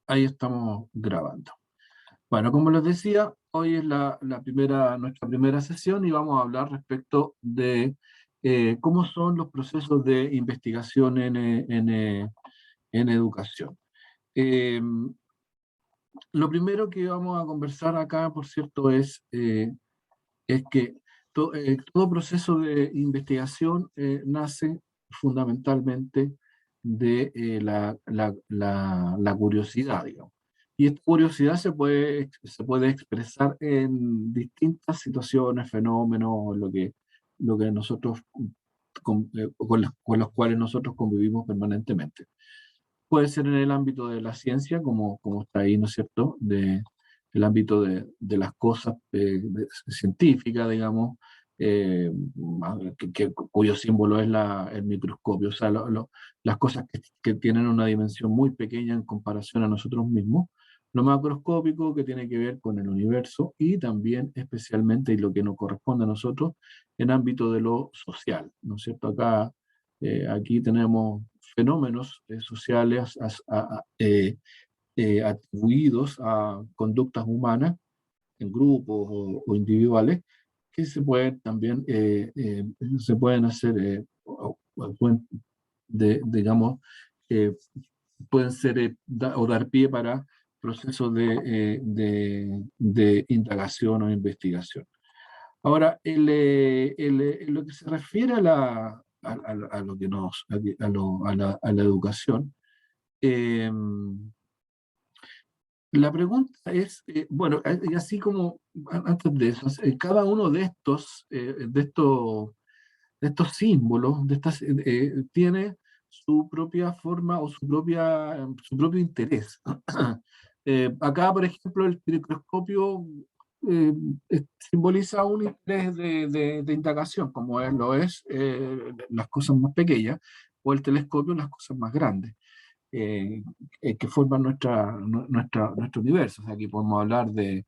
Ahí estamos grabando. Bueno, como les decía, hoy es nuestra primera sesión y vamos a hablar respecto de cómo son los procesos de investigación en educación. Eh, lo primero que vamos a conversar acá, por cierto, es que todo proceso de investigación nace fundamentalmente de la curiosidad, digamos. Y esta curiosidad se puede expresar en distintas situaciones, fenómenos, lo que nosotros, con los cuales nosotros convivimos permanentemente. Puede ser en el ámbito de la ciencia, como está ahí, ¿no es cierto?, el ámbito de las cosas científicas, digamos, eh, cuyo símbolo es el microscopio, o sea, las cosas que tienen una dimensión muy pequeña en comparación a nosotros mismos. Lo macroscópico, que tiene que ver con el universo, y también especialmente, y lo que nos corresponde a nosotros, en ámbito de lo social, ¿no es cierto? Aquí tenemos fenómenos sociales atribuidos a conductas humanas en grupos o individuales, que se pueden hacer, digamos, eh, pueden ser o dar pie para procesos de indagación o investigación. Ahora, en lo que se refiere a lo que a la educación, eh, la pregunta es, bueno, y así como antes de eso, cada uno de estos símbolos, tiene su propia forma o su propio interés. Acá, por ejemplo, el microscopio eh, simboliza un interés de indagación, como lo es las cosas más pequeñas, o el telescopio las cosas más grandes, eh, que forman nuestro universo. O sea, aquí podemos hablar de,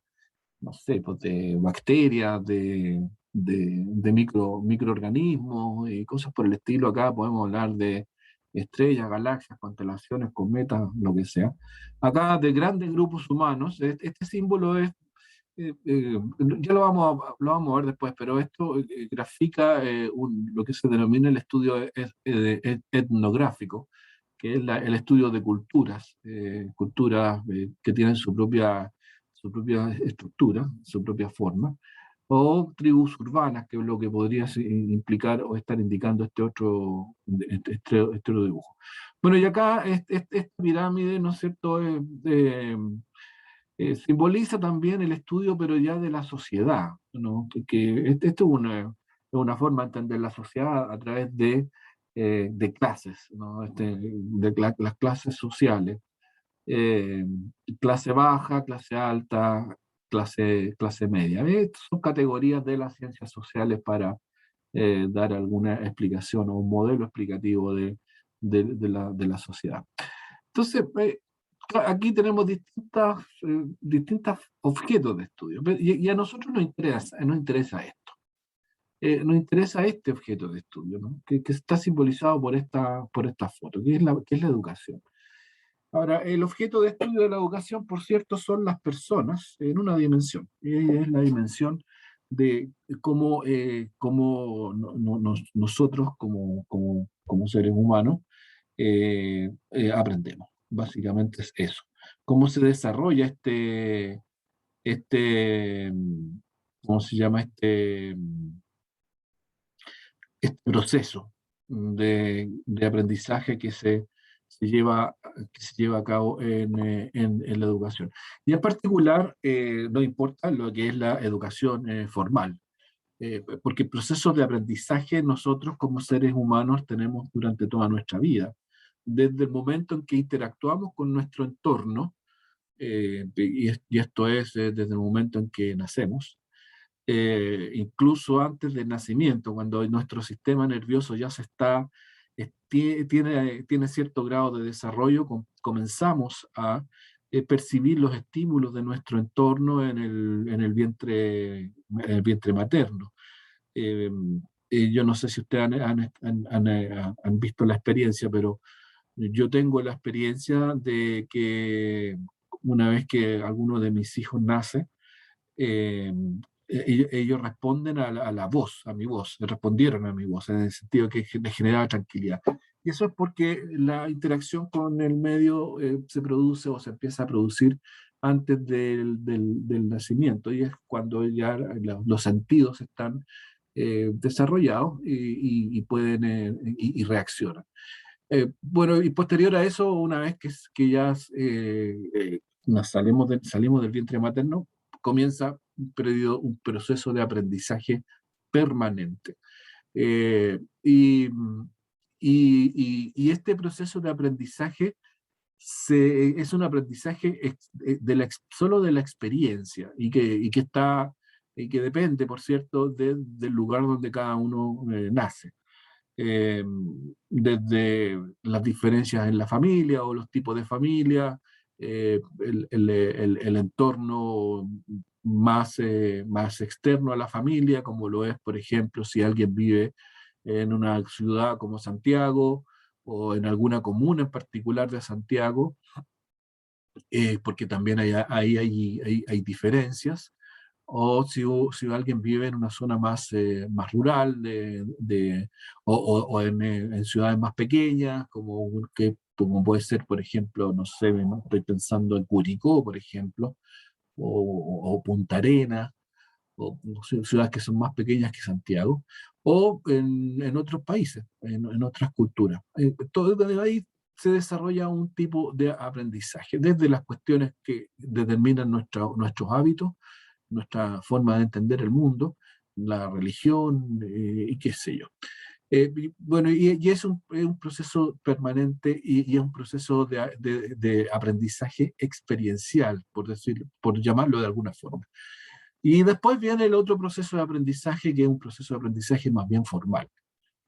no sé, pues de bacterias, de microorganismos y cosas por el estilo. Acá podemos hablar de estrellas, galaxias, constelaciones, cometas, lo que sea. Acá de grandes grupos humanos, este símbolo es, ya lo vamos a ver después, pero esto grafica lo que se denomina el estudio etnográfico, que es el estudio de culturas que tienen su propia estructura, su propia forma, o tribus urbanas, que es lo que podría implicar o estar indicando este otro dibujo. Bueno, y acá esta pirámide, ¿no es cierto?, simboliza también el estudio, pero ya de la sociedad, ¿no? Esto es una forma de entender la sociedad a través de clases, ¿no? Las clases sociales, eh, clase baja, clase alta, clase media. Estas son categorías de las ciencias sociales para dar alguna explicación o un modelo explicativo de la sociedad. Entonces, aquí tenemos distintos objetos de estudio, y a nosotros nos interesa esto. Nos interesa este objeto de estudio, ¿no? Que está simbolizado por esta foto, que es la educación. Ahora, el objeto de estudio de la educación, por cierto, son las personas en una dimensión, y es la dimensión de cómo nosotros, como seres humanos, aprendemos. Básicamente es eso. Cómo se desarrolla este, ¿cómo se llama? Este proceso de aprendizaje que se lleva a cabo en la educación. Y en particular, no importa lo que es la educación formal, porque procesos de aprendizaje nosotros como seres humanos tenemos durante toda nuestra vida, desde el momento en que interactuamos con nuestro entorno, y esto es desde el momento en que nacemos, incluso antes del nacimiento, cuando nuestro sistema nervioso ya tiene cierto grado de desarrollo, comenzamos a percibir los estímulos de nuestro entorno en el vientre materno. Eh, yo no sé si ustedes han visto la experiencia, pero Yo tengo la experiencia de que una vez que alguno de mis hijos nace, eh, ellos responden a la voz, a mi voz, respondieron a mi voz, en el sentido que les generaba tranquilidad. Y eso es porque la interacción con el medio se produce o se empieza a producir antes del nacimiento, y es cuando ya los sentidos están desarrollados y pueden y reaccionan. Bueno, y posterior a eso, una vez que ya salimos del vientre materno, comienza un proceso de aprendizaje permanente. Eh, y, y este proceso de aprendizaje es un aprendizaje solo de la experiencia y que depende, por cierto, del lugar donde cada uno nace. eh, Desde las diferencias en la familia o los tipos de familia, el entorno más externo a la familia, como lo es, por ejemplo, si alguien vive en una ciudad como Santiago o en alguna comuna en particular de Santiago, porque también hay diferencias, o si alguien vive en una zona más rural o en ciudades más pequeñas, como puede ser, por ejemplo, no sé, ¿no? Estoy pensando en Curicó, por ejemplo, o Punta Arenas, o ciudades que son más pequeñas que Santiago, o en otros países, en otras culturas. Todo desde ahí se desarrolla un tipo de aprendizaje, desde las cuestiones que determinan nuestros hábitos, nuestra forma de entender el mundo, la religión y qué sé yo. Bueno, y es un proceso permanente y es un proceso de aprendizaje experiencial, por llamarlo de alguna forma. Y después viene el otro proceso de aprendizaje, que es un proceso de aprendizaje más bien formal,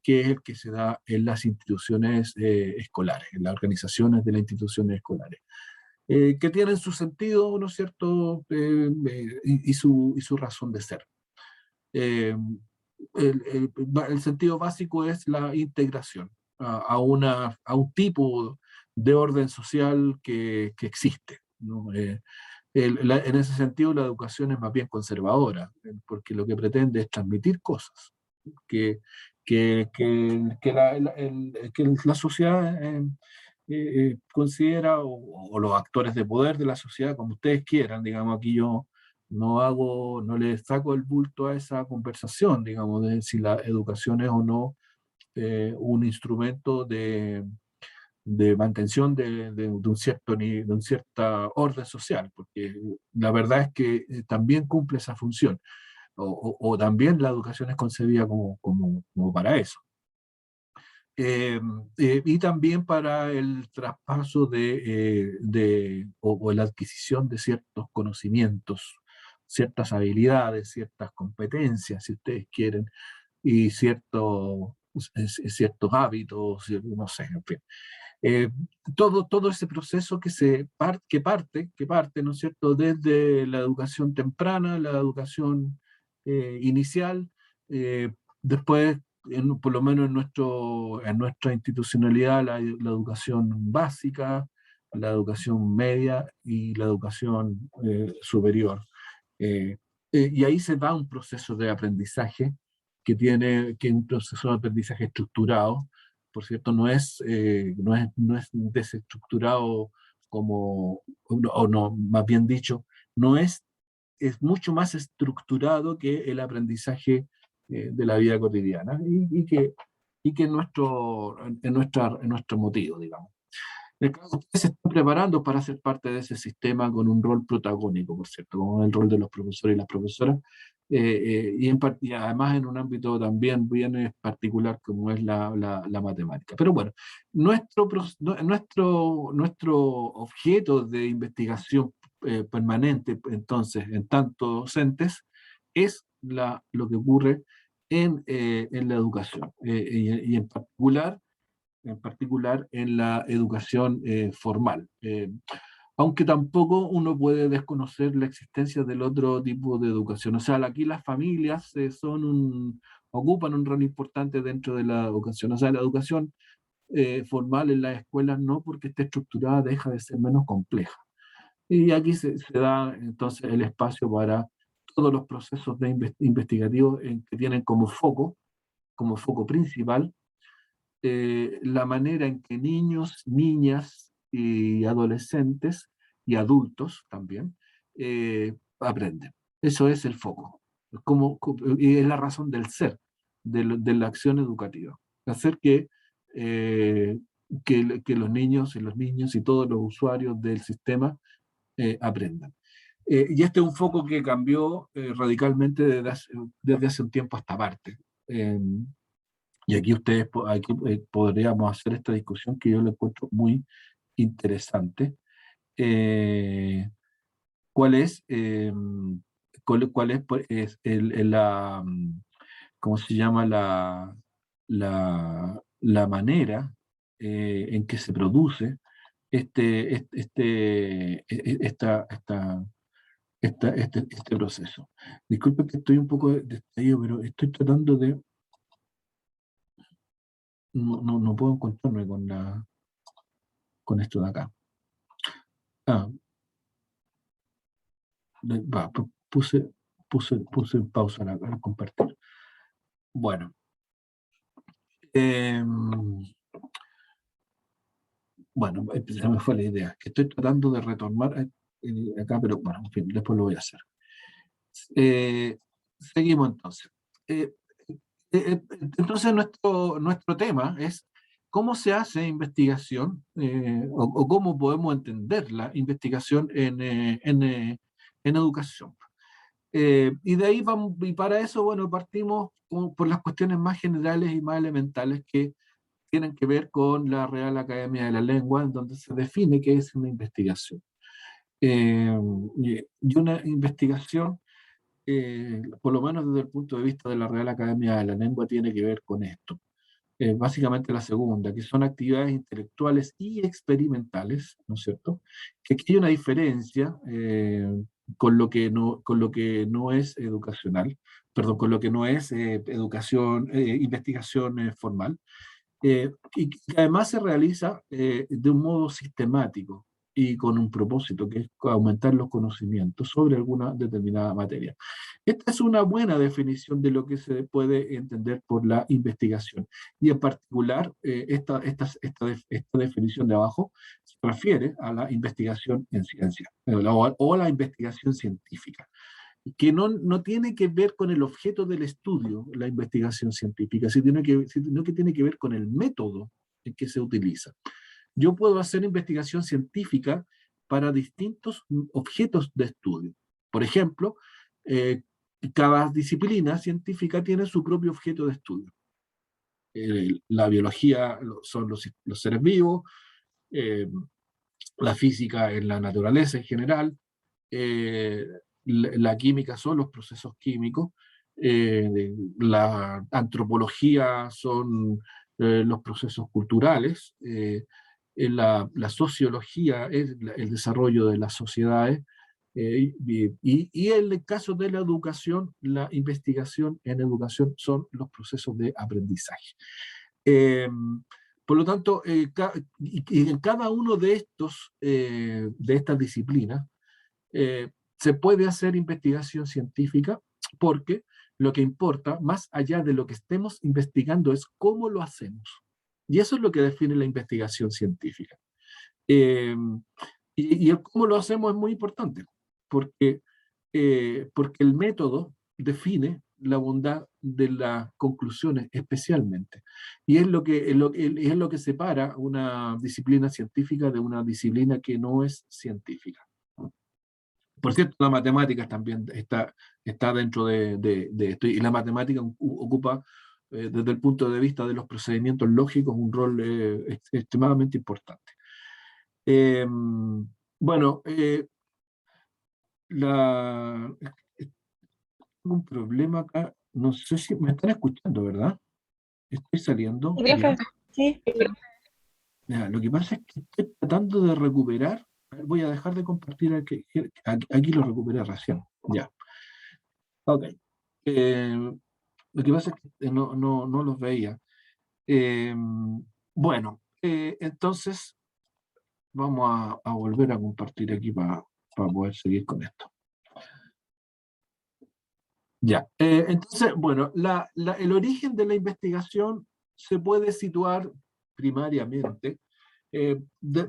que es el que se da en las instituciones escolares, en las organizaciones de las instituciones escolares, que tienen su sentido, ¿no es cierto?, y su razón de ser. Eh, el sentido básico es la integración a un tipo de orden social que existe, ¿no? En ese sentido, la educación es más bien conservadora, porque lo que pretende es transmitir cosas que, que la sociedad considera, o los actores de poder de la sociedad, como ustedes quieran. Digamos, aquí yo no le saco el bulto a esa conversación, digamos, de si la educación es o no un instrumento de mantención de un cierta orden social, porque la verdad es que también cumple esa función, o también la educación es concebida como para eso. Eh, y también para el traspaso o la adquisición de ciertos conocimientos, ciertas habilidades, ciertas competencias, si ustedes quieren, y ciertos hábitos, no sé, en fin. Eh, todo ese proceso que parte, ¿no es cierto?, desde la educación temprana, la educación inicial, después, por lo menos en nuestra institucionalidad, la educación básica, la educación media y la educación superior. Eh, y ahí se da un proceso de aprendizaje que es un proceso de aprendizaje estructurado. Por cierto, no es desestructurado o no, más bien dicho, no es mucho más estructurado que el aprendizaje de la vida cotidiana y que en nuestro motivo, digamos. Ustedes se están preparando para ser parte de ese sistema con un rol protagónico, por cierto, como el rol de los profesores y las profesoras, y además en un ámbito también bien particular como es la matemática. Pero bueno, nuestro objeto de investigación permanente, entonces, en tanto docentes, es lo que ocurre en la educación, y en particular en la educación formal. Aunque tampoco uno puede desconocer la existencia del otro tipo de educación. O sea, aquí las familias ocupan un rol importante dentro de la educación. O sea, la educación formal en las escuelas, no porque esté estructurada deja de ser menos compleja. Y aquí se da entonces el espacio para todos los procesos investigativos que tienen como foco principal, la manera en que niños, niñas y adolescentes y adultos también aprenden. Eso es el foco. Y es la razón del ser, de la acción educativa. Hacer que los niños y todos los usuarios del sistema aprendan. Y este es un foco que cambió radicalmente desde hace un tiempo a esta parte. Y aquí podríamos hacer esta discusión que yo la encuentro muy interesante. Eh, ¿Cuál es, cuál es, pues, cómo se llama la manera en que se produce este proceso? Disculpe que estoy un poco distraído, pero estoy tratando de... No puedo encontrarme con esto de acá. Ah, puse en pausa la compartir. Bueno, eh, bueno, se me fue la idea, que estoy tratando de retomar acá, pero bueno, en fin, después lo voy a hacer. Seguimos entonces. Eh, entonces nuestro tema es cómo se hace investigación o cómo podemos entender la investigación en educación. Y de ahí vamos, y para eso, bueno, partimos por las cuestiones más generales y más elementales que tienen que ver con la Real Academia de la Lengua, en donde se define qué es una investigación. Y una investigación, por lo menos desde el punto de vista de la Real Academia de la Lengua, tiene que ver con esto. Básicamente la segunda, que son actividades intelectuales y experimentales, ¿no es cierto? Que aquí hay una diferencia con lo que no es educacional, perdón, con lo que no es investigación formal, y que además se realiza de un modo sistemático y con un propósito, que es aumentar los conocimientos sobre alguna determinada materia. Esta es una buena definición de lo que se puede entender por la investigación. Y en particular, esta definición de abajo se refiere a la investigación en ciencia o la investigación científica, que no tiene que ver con el objeto del estudio, la investigación científica, sino que tiene que ver con el método en que se utiliza. Yo puedo hacer investigación científica para distintos objetos de estudio. Por ejemplo, cada disciplina científica tiene su propio objeto de estudio. La biología son los seres vivos, eh, la física es la naturaleza en general, eh, la química son los procesos químicos, la antropología son los procesos culturales, la sociología es el desarrollo de las sociedades, y en el caso de la educación, la investigación en educación son los procesos de aprendizaje. Eh, por lo tanto, y en cada uno de estas disciplinas, se puede hacer investigación científica porque lo que importa, más allá de lo que estemos investigando, es cómo lo hacemos. Y eso es lo que define la investigación científica. Eh, y el cómo lo hacemos es muy importante, porque, porque el método define la bondad de las conclusiones especialmente. Y es lo que separa una disciplina científica de una disciplina que no es científica. Por cierto, la matemática también está dentro de esto, y la matemática ocupa, desde el punto de vista de los procedimientos lógicos, un rol extremadamente importante. Eh, bueno, la, tengo un problema acá, no sé si me están escuchando, ¿verdad? Estoy saliendo. Sí, profe, sí. Ya, lo que pasa es que estoy tratando de recuperar, voy a dejar de compartir aquí lo recuperé recién, ya. Ok. Lo que pasa es que no los veía. Eh, Bueno, entonces vamos a volver a compartir aquí para poder seguir con esto. Ya, entonces, bueno, el origen de la investigación se puede situar primariamente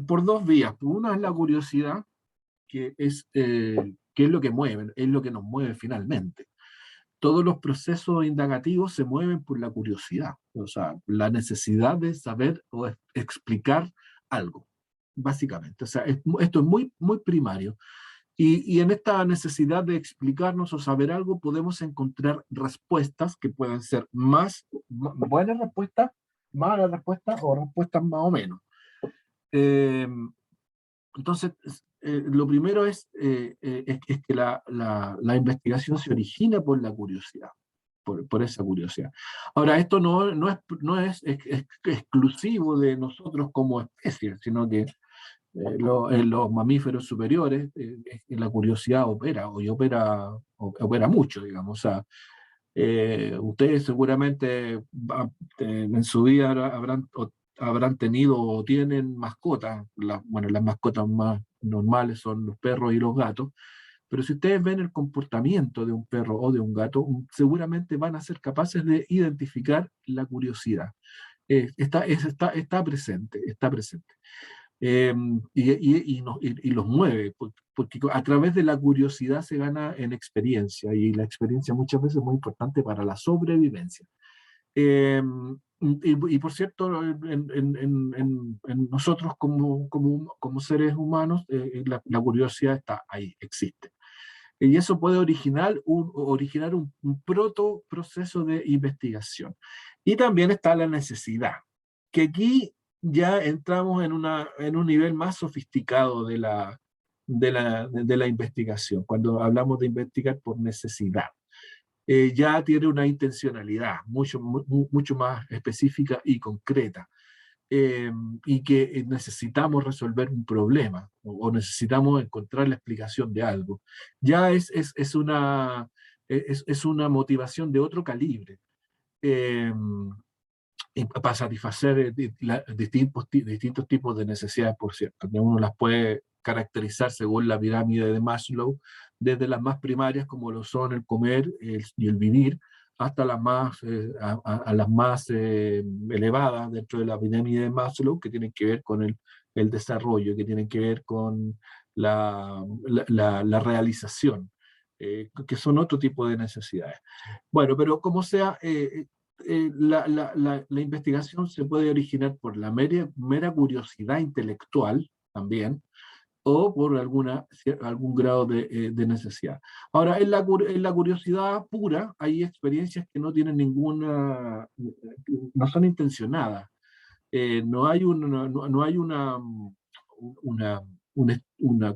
por dos vías. Una es la curiosidad, que es lo que mueve, es lo que nos mueve finalmente. Todos los procesos indagativos se mueven por la curiosidad, o sea, la necesidad de saber o explicar algo, básicamente. O sea, esto es muy, muy primario. Y en esta necesidad de explicarnos o saber algo, podemos encontrar respuestas que pueden ser buenas respuestas, malas respuestas o respuestas más o menos. Eh, entonces, lo primero es que la investigación se origina por la curiosidad, por esa curiosidad. Ahora, esto no es exclusivo de nosotros como especie, sino que en los mamíferos superiores la curiosidad opera mucho, digamos. O sea, ustedes seguramente en su vida habrán tenido o tienen mascotas. Bueno, las mascotas más normales son los perros y los gatos, pero si ustedes ven el comportamiento de un perro o de un gato, seguramente van a ser capaces de identificar la curiosidad. Está presente, está presente. Y los mueve, porque a través de la curiosidad se gana en experiencia, y la experiencia muchas veces es muy importante para la sobrevivencia. Y por cierto, en nosotros como seres humanos, la curiosidad está ahí, existe. Y eso puede originar un proto proceso de investigación. Y también está la necesidad, que aquí ya entramos en un nivel más sofisticado de la investigación, cuando hablamos de investigar por necesidad. Ya tiene una intencionalidad mucho más específica y concreta, y que necesitamos resolver un problema o necesitamos encontrar la explicación de algo. Ya es una motivación de otro calibre. Eh, para satisfacer distintos tipos de necesidades, por cierto. Uno las puede caracterizar según la pirámide de Maslow, desde las más primarias, como lo son el comer y el vivir, hasta las más elevadas dentro de la pirámide de Maslow, que tienen que ver con el desarrollo, que tienen que ver con la realización, que son otro tipo de necesidades. Bueno, pero como sea, la investigación se puede originar por la mera curiosidad intelectual también, o por algún grado de necesidad. Ahora, en la curiosidad pura hay experiencias que no tienen no son intencionadas. No hay no hay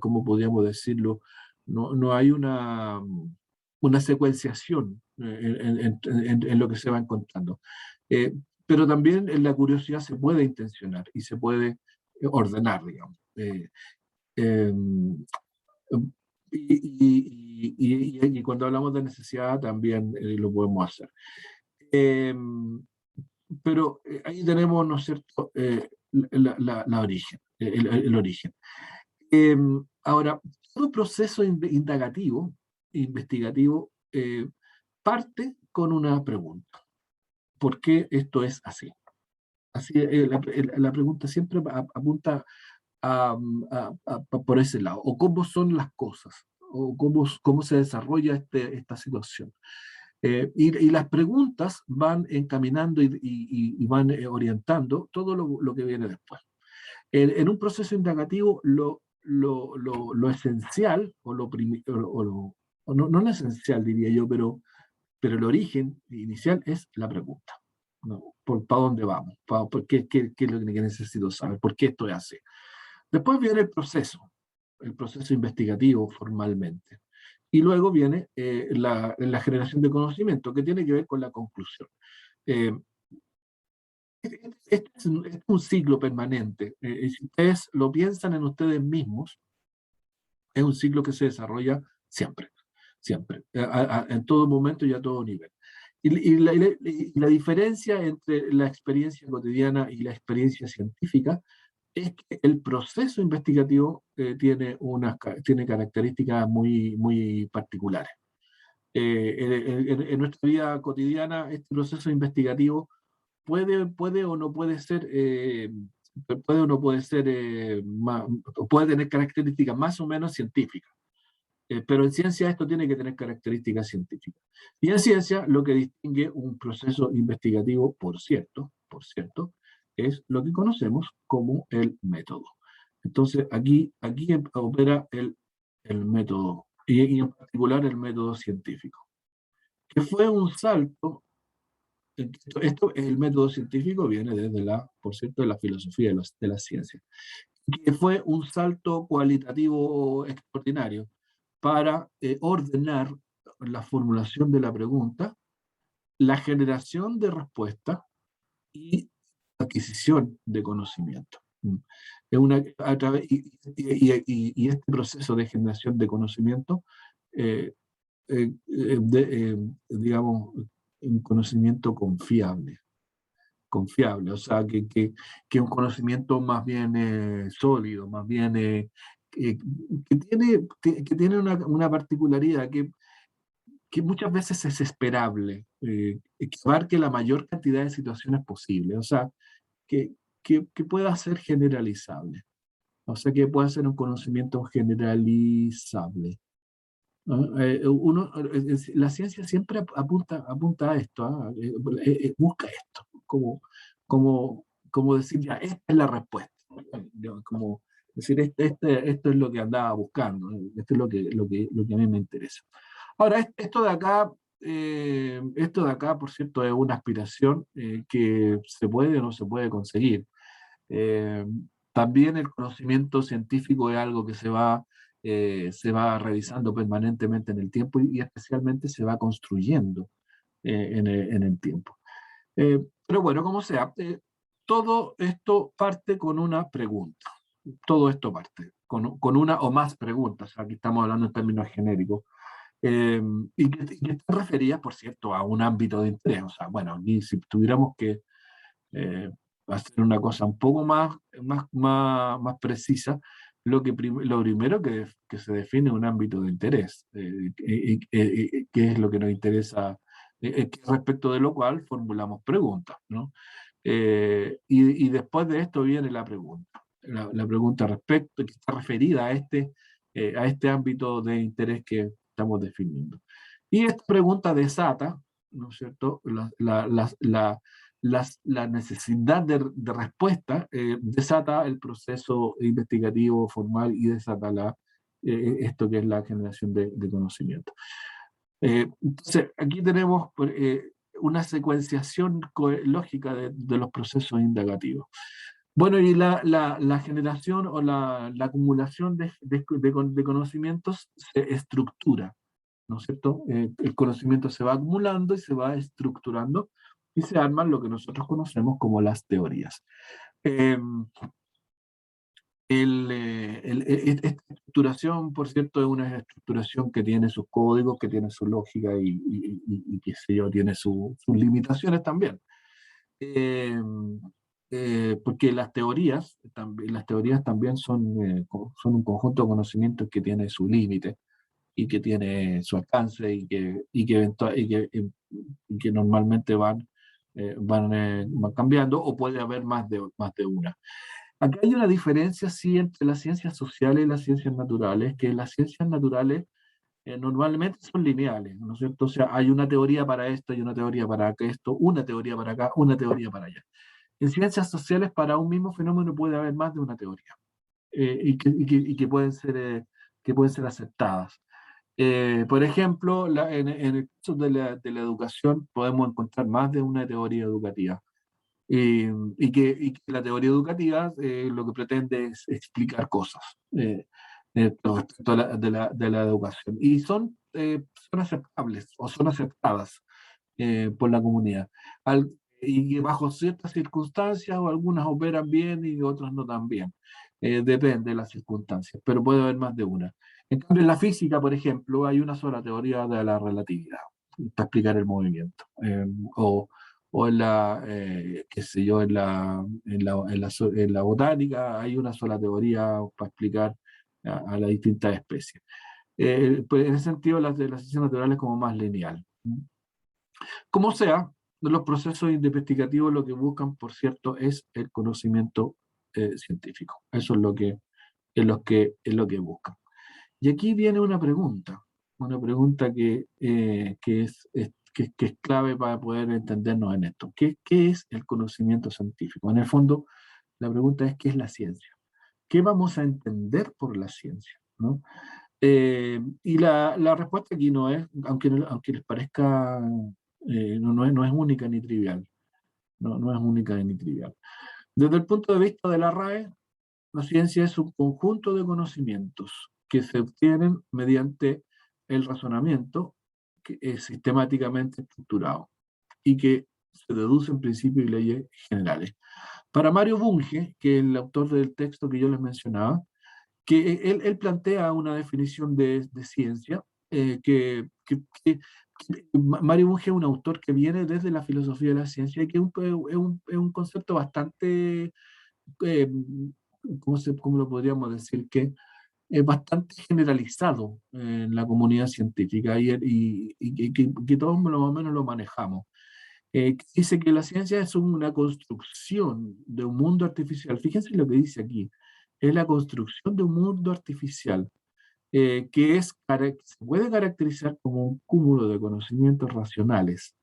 ¿cómo podríamos decirlo? No hay una secuenciación en lo que se va encontrando. Eh, pero también en la curiosidad se puede intencionar y se puede ordenar, digamos. Eh, y cuando hablamos de necesidad también lo podemos hacer. Pero ahí tenemos, ¿no es cierto?, la origen, el origen. Ahora, todo proceso investigativo, parte con una pregunta. ¿Por qué esto es así? Así la pregunta siempre apunta por ese lado. O cómo son las cosas, o cómo se desarrolla esta situación. Y las preguntas van encaminando y van orientando todo lo que viene después. En un proceso indagativo, lo esencial, o no lo esencial diría yo, pero el origen inicial es la pregunta. ¿No? ¿Para dónde vamos? ¿Por qué es lo que necesito saber? ¿Por qué esto es así? Después viene el proceso investigativo formalmente. Y luego viene la generación de conocimiento, que tiene que ver con la conclusión. Eh, es un ciclo permanente. Si ustedes lo piensan en ustedes mismos, es un ciclo que se desarrolla siempre, siempre, en todo momento y a todo nivel. Y la diferencia entre la experiencia cotidiana y la experiencia científica es que el proceso investigativo tiene características muy particulares. En nuestra vida cotidiana, este proceso investigativo puede o no puede ser, puede o no puede ser, puede tener características más o menos científicas. Pero en ciencia esto tiene que tener características científicas. Y en ciencia lo que distingue un proceso investigativo, por cierto, es lo que conocemos como el método. Entonces aquí opera el método, y en particular el método científico, que fue un salto. El método científico viene desde por cierto, de la filosofía de la ciencia, que fue un salto cualitativo extraordinario para ordenar la formulación de la pregunta, la generación de respuesta y adquisición de conocimiento. Es y este proceso de generación de conocimiento, eh, digamos, un conocimiento confiable, o sea, que un conocimiento más bien sólido, más bien que tiene una particularidad que muchas veces es esperable, que abarque la mayor cantidad de situaciones posibles, o sea, que, que pueda ser generalizable, o sea, que pueda ser un conocimiento generalizable. ¿No? La ciencia siempre apunta a esto, busca esto, como decir, ya, esta es la respuesta, como decir, esto es lo que andaba buscando, esto es lo que a mí me interesa. Ahora, esto de acá, por cierto, es una aspiración que se puede o no se puede conseguir. Eh, También el conocimiento científico es algo que se va revisando permanentemente en el tiempo y especialmente se va construyendo en el tiempo. Pero bueno, como sea, todo esto parte con una pregunta. Todo esto parte con una o más preguntas. Aquí estamos hablando en términos genéricos. Y que están referidas, por cierto, a un ámbito de interés. O sea, bueno, aquí si tuviéramos que eh, hacer una cosa un poco más precisa, lo primero que se define es un ámbito de interés, que es lo que nos interesa, que respecto de lo cual formulamos preguntas, ¿no? Y después de esto viene la pregunta. La pregunta respecto, que está referida a este ámbito de interés que estamos definiendo. Y esta pregunta desata, ¿no es cierto?, la necesidad de respuesta, desata el proceso investigativo formal y desata esto que es la generación de conocimiento. Entonces, aquí tenemos una secuenciación lógica de los procesos indagativos. Bueno, y la generación o la acumulación de conocimientos se estructura, ¿no es cierto? El conocimiento se va acumulando y se va estructurando y se arman lo que nosotros conocemos como las teorías. Eh, Esta estructuración, por cierto, es una estructuración que tiene sus códigos, que tiene su lógica y qué sé yo, tiene sus limitaciones también. Eh, Porque las teorías también son un conjunto de conocimientos que tiene su límite y que tiene su alcance y que normalmente van cambiando o puede haber más de una. Acá hay una diferencia, sí, entre las ciencias sociales y las ciencias naturales, que las ciencias naturales normalmente son lineales, ¿no es cierto? O sea, hay una teoría para esto, hay una teoría para esto, una teoría para acá, una teoría para allá. En ciencias sociales, para un mismo fenómeno puede haber más de una teoría que pueden ser aceptadas. Por ejemplo, en el caso de la educación podemos encontrar más de una teoría educativa. Y que la teoría educativa lo que pretende es explicar cosas respecto de la educación. Y son aceptables o son aceptadas por la comunidad. Y bajo ciertas circunstancias, o algunas operan bien y otras no tan bien. Depende de las circunstancias, pero puede haber más de una. En cambio, en la física, por ejemplo, hay una sola teoría de la relatividad. para explicar el movimiento. O en la, qué sé yo, en la botánica hay una sola teoría para explicar a las distintas especies. Pues en ese sentido, la ciencia natural es como más lineal. Como sea, los procesos investigativos lo que buscan, por cierto, es el conocimiento científico. Eso es lo que buscan. Y aquí viene una pregunta que es clave para poder entendernos en esto. ¿Qué es el conocimiento científico? En el fondo, la pregunta es: ¿qué es la ciencia? ¿Qué vamos a entender por la ciencia? ¿No? Y la respuesta aquí no es, aunque les parezca, no es única ni trivial. No es única ni trivial. Desde el punto de vista de la RAE, la ciencia es un conjunto de conocimientos que se obtienen mediante el razonamiento, que es sistemáticamente estructurado y que se deducen principios y leyes generales. Para Mario Bunge, que es el autor del texto que yo les mencionaba, que él plantea una definición de ciencia, que Mario Bunge es un autor que viene desde la filosofía de la ciencia y que es un concepto bastante, eh, ¿cómo lo podríamos decir? Que es bastante generalizado en la comunidad científica y que todos más o menos lo manejamos. Dice que la ciencia es una construcción de un mundo artificial. Fíjense lo que dice aquí. Es la construcción de un mundo artificial que se puede caracterizar como un cúmulo de conocimientos racionales,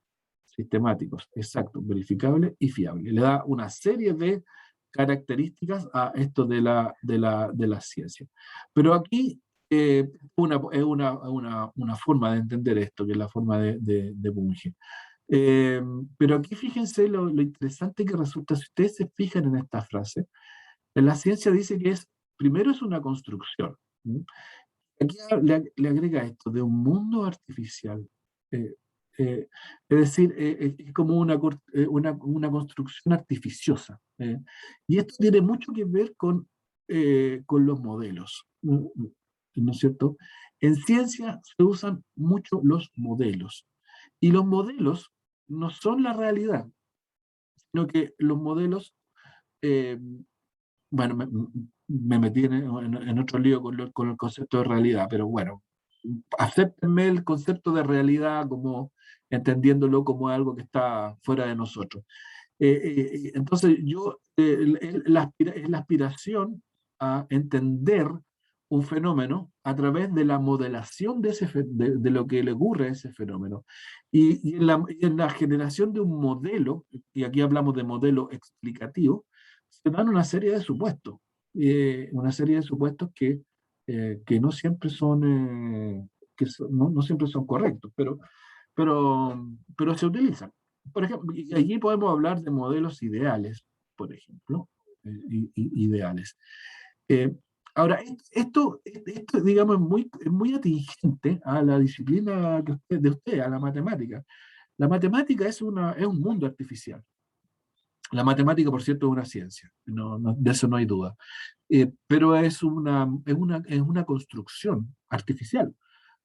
sistemáticos, exactos, verificables y fiables. Le da una serie de características a esto de la ciencia. Pero aquí es una forma de entender esto, que es la forma de Bunge. Pero aquí fíjense lo interesante que resulta, si ustedes se fijan en esta frase, en la ciencia dice que primero es una construcción. ¿Sí? Aquí le agrega esto de un mundo artificial. Eh, es decir, es como una construcción artificiosa. Y esto tiene mucho que ver con los modelos. ¿No es cierto? En ciencia se usan mucho los modelos. Y los modelos no son la realidad, sino que los modelos, eh, bueno, me metí en otro lío con el concepto de realidad, pero bueno, acéptenme el concepto de realidad como entendiéndolo como algo que está fuera de nosotros. Entonces, es la aspiración a entender un fenómeno a través de la modelación de lo que le ocurre a ese fenómeno. Y en la generación de un modelo, y aquí hablamos de modelo explicativo, se dan una serie de supuestos que no siempre no siempre son correctos, pero se utilizan. Por ejemplo, y allí podemos hablar de modelos ideales, por ejemplo, ideales. Eh, Ahora, esto, digamos, es muy atingente a la disciplina de usted, a la matemática. La matemática es un mundo artificial. La matemática, por cierto, es una ciencia, de eso no hay duda. Pero es una construcción artificial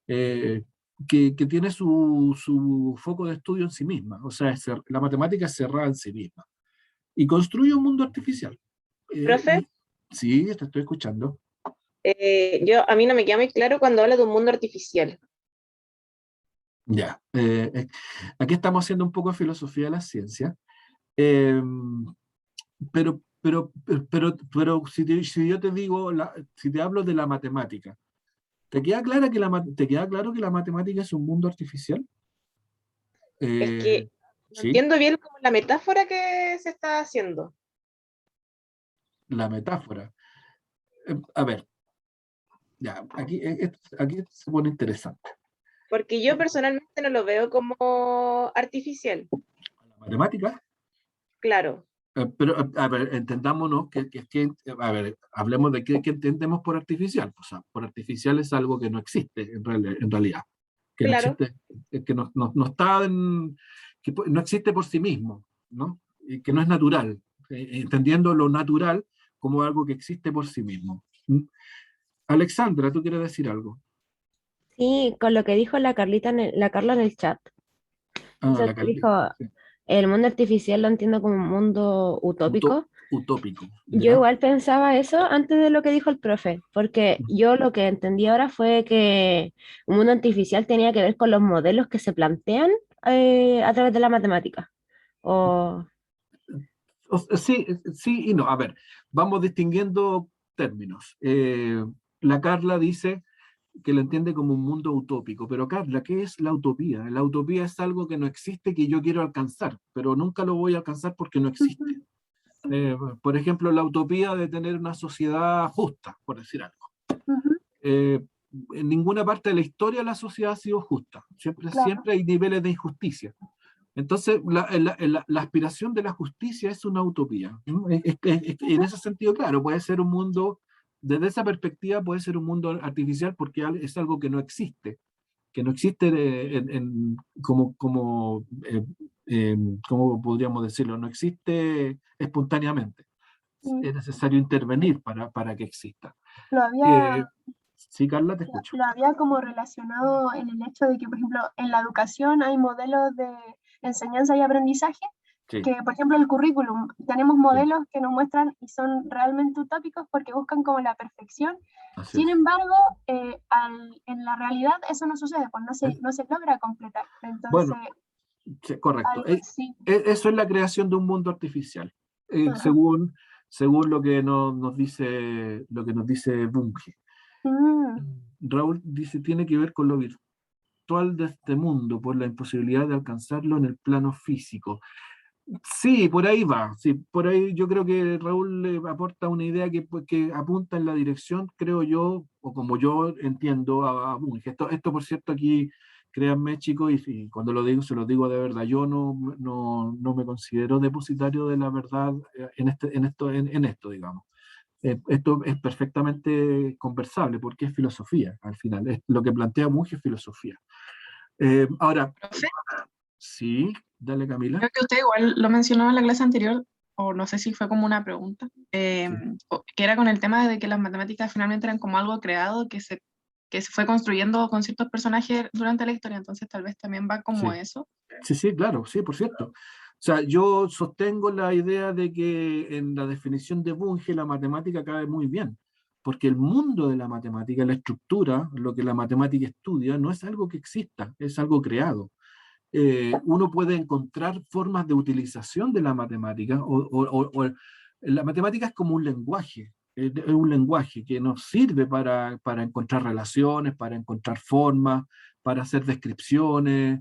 que tiene su foco de estudio en sí misma. O sea, la matemática es cerrada en sí misma. Y construye un mundo artificial. Profe, Sí, te estoy escuchando. a mí no me queda muy claro cuando habla de un mundo artificial. Ya. Aquí estamos haciendo un poco de filosofía de la ciencia. eh, pero si yo te digo, si te hablo de la matemática, ¿te queda claro que la matemática es un mundo artificial? Es que no Sí, entiendo bien como la metáfora que se está haciendo, la metáfora. A ver, ya, aquí se pone interesante. porque yo personalmente no lo veo como artificial, La matemática, claro. pero a ver, entendámonos a ver, hablemos de qué entendemos por artificial. O sea, por artificial es algo que no existe en realidad, que no Claro, existe, que no está no existe por sí mismo, ¿no? Y que no es natural, entendiendo lo natural como algo que existe por sí mismo. ¿Mm? Alexandra, ¿tú quieres decir algo? Sí, con lo que dijo la Carla en el chat. Ah, Eso la que dijo, sí. el mundo artificial lo entiendo como un mundo utópico. Utópico, Yo ¿ya? igual pensaba eso antes de lo que dijo el profe, porque yo lo que entendí ahora fue que un mundo artificial tenía que ver con los modelos que se plantean a través de la matemática. O, Sí, sí y no. A ver, vamos distinguiendo términos. La Carla dice que lo entiende como un mundo utópico, pero Carla, ¿qué es la utopía? La utopía es algo que no existe, que yo quiero alcanzar, pero nunca lo voy a alcanzar porque no existe. Ujú. Por ejemplo, la utopía de tener una sociedad justa, por decir algo. Ujú. Eh, en ninguna parte de la historia la sociedad ha sido justa. Siempre, Claro. siempre hay niveles de injusticia. Entonces, la aspiración de la justicia es una utopía. En ese sentido, claro, puede ser un mundo, desde esa perspectiva, puede ser un mundo artificial porque es algo que no existe ¿cómo podríamos decirlo? No existe espontáneamente. Sí. Es necesario intervenir para que exista. Lo había, Eh, sí, Carla, te escucho. lo había como relacionado en el hecho de que, por ejemplo, en la educación hay modelos de enseñanza y aprendizaje, Sí, que, por ejemplo, el currículum, tenemos sí, modelos que nos muestran y son realmente utópicos porque buscan como la perfección. así Sin es. embargo, en la realidad eso no sucede, pues ¿Eh? no se logra completar. Entonces, Bueno, sí, correcto. algo así. Eso es la creación de un mundo artificial, Ajá. según lo que nos dice Bunge. Mm, Raúl dice, tiene que ver con lo virtual de este mundo, por la imposibilidad de alcanzarlo en el plano físico. Sí, por ahí va. Sí, por ahí yo creo que Raúl le aporta una idea que apunta en la dirección, creo yo, o como yo entiendo a Bunge. Esto, por cierto, aquí, créanme, chicos, y cuando lo digo, se lo digo de verdad, yo no me considero depositario de la verdad en esto, digamos. Esto es perfectamente conversable porque es filosofía, al final. Lo que plantea Bunge es filosofía. Ahora, Profe, sí, dale, Camila. creo que usted igual lo mencionó en la clase anterior, o no sé si fue como una pregunta, Sí. que era con el tema de que las matemáticas finalmente eran como algo creado que se fue construyendo con ciertos personajes durante la historia, entonces tal vez también va como Sí. eso. Sí, sí, claro, sí, por cierto. O sea, yo sostengo la idea de que en la definición de Bunge la matemática cabe muy bien, porque el mundo de la matemática, la estructura, lo que la matemática estudia, no es algo que exista, es algo creado. Uno puede encontrar formas de utilización de la matemática, o la matemática es como un lenguaje, es un lenguaje que nos sirve para encontrar relaciones, para encontrar formas, para hacer descripciones,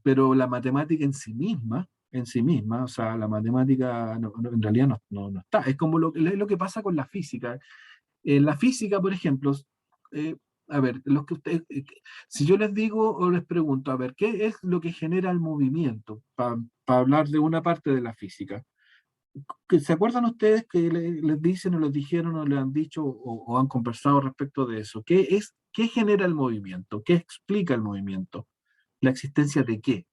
pero la matemática en sí misma, o sea, la matemática en realidad no está. Es como es lo que pasa con la física. En la física, por ejemplo, eh, a ver, si yo les digo o les pregunto, a ver, ¿qué es lo que genera el movimiento? Para hablar de una parte de la física. ¿Se acuerdan ustedes que les dicen o les dijeron o les han dicho o han conversado respecto de eso? ¿Qué genera el movimiento? ¿Qué explica el movimiento? ¿La existencia de qué?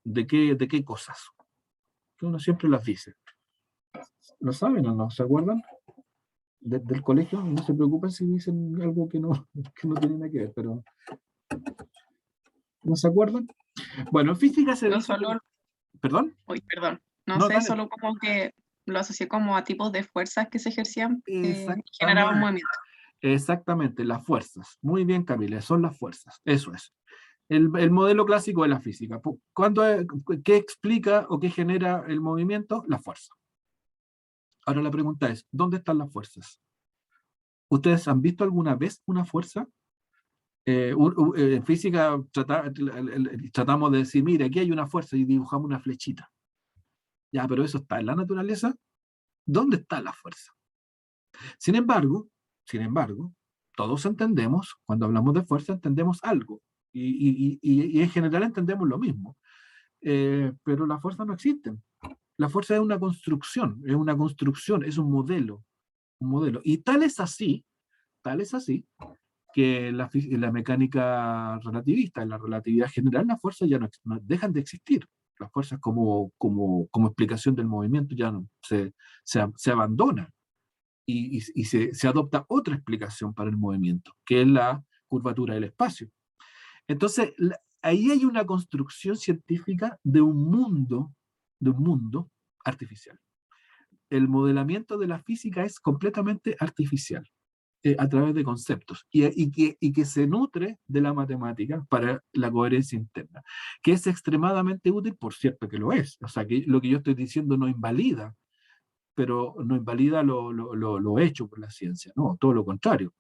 ¿De qué cosas? Que uno siempre las dice. ¿Lo saben o no? ¿Se acuerdan? Del colegio, no se preocupen si dicen algo que no tiene nada que ver, pero ¿no se acuerdan? Bueno, en física se Yo dice que... solo, ¿Perdón? uy, perdón, no No, sé, dale. solo como que lo asocié como a tipos de fuerzas que se ejercían y generaban Exactamente. movimiento. Exactamente, las fuerzas. Muy bien, Camila, son las fuerzas. Eso es. El modelo clásico de la física. ¿Qué explica o qué genera el movimiento? La fuerza. Ahora la pregunta es, ¿dónde están las fuerzas? ¿Ustedes han visto alguna vez una fuerza? En física tratamos de decir, mira, aquí hay una fuerza y dibujamos una flechita. Ya, pero eso está en la naturaleza. ¿Dónde está la fuerza? Sin embargo, sin embargo, todos entendemos, cuando hablamos de fuerza, entendemos algo. Y en general entendemos lo mismo. Pero la fuerza no existe. La fuerza es una construcción, es un modelo. Un modelo. Y tal es así, que en la mecánica relativista, en la relatividad general, las fuerzas ya no dejan de existir. Las fuerzas como explicación del movimiento ya no, se abandonan y se adopta otra explicación para el movimiento, que es la curvatura del espacio. Entonces, ahí hay una construcción científica de un mundo artificial. El modelamiento de la física es completamente artificial, a través de conceptos, y que se nutre de la matemática para la coherencia interna, que es extremadamente útil, por cierto que lo es. O sea, que lo que yo estoy diciendo no invalida, pero no invalida lo hecho por la ciencia, no, todo lo contrario.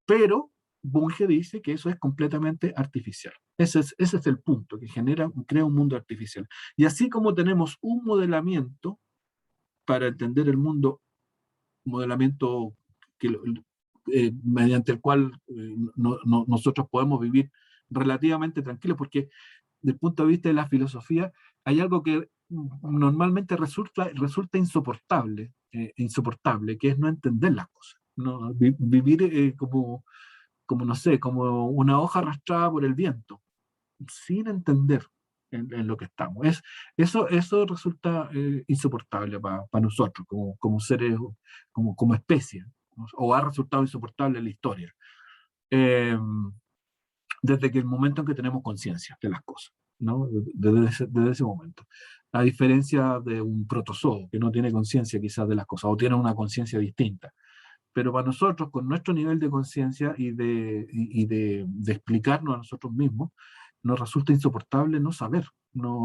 Pero Bunge dice que eso es completamente artificial. Ese es el punto, que crea un mundo artificial. Y así como tenemos un modelamiento para entender el mundo, modelamiento que, mediante el cual nosotros podemos vivir relativamente tranquilos, porque desde el punto de vista de la filosofía hay algo que normalmente resulta insoportable, que es no entender las cosas, ¿no? Vivir como, no sé, como una hoja arrastrada por el viento, sin entender en lo que estamos. Eso resulta insoportable para nosotros, como seres, como especie, o ha resultado insoportable en la historia, desde que el momento en que tenemos conciencia de las cosas, ¿no? Desde ese momento. A diferencia de un protozoo, que no tiene conciencia quizás de las cosas, o tiene una conciencia distinta. Pero para nosotros, con nuestro nivel de conciencia y de explicarnos a nosotros mismos, nos resulta insoportable no saber, no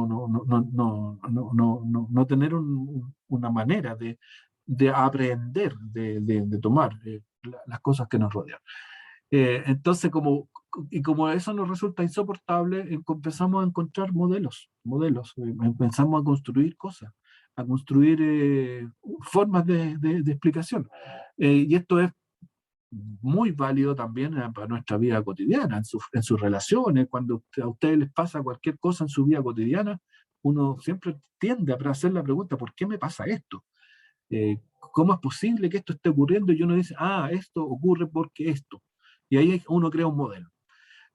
tener una manera de aprender, de tomar las cosas que nos rodean. Entonces, como eso nos resulta insoportable, empezamos a encontrar modelos, empezamos a construir cosas, a construir formas de explicación. Y esto es muy válido también para nuestra vida cotidiana, en sus relaciones. Cuando a ustedes les pasa cualquier cosa en su vida cotidiana, uno siempre tiende a hacer la pregunta, ¿por qué me pasa esto? ¿Cómo es posible que esto esté ocurriendo? Y uno dice, esto ocurre porque esto. Y ahí uno crea un modelo.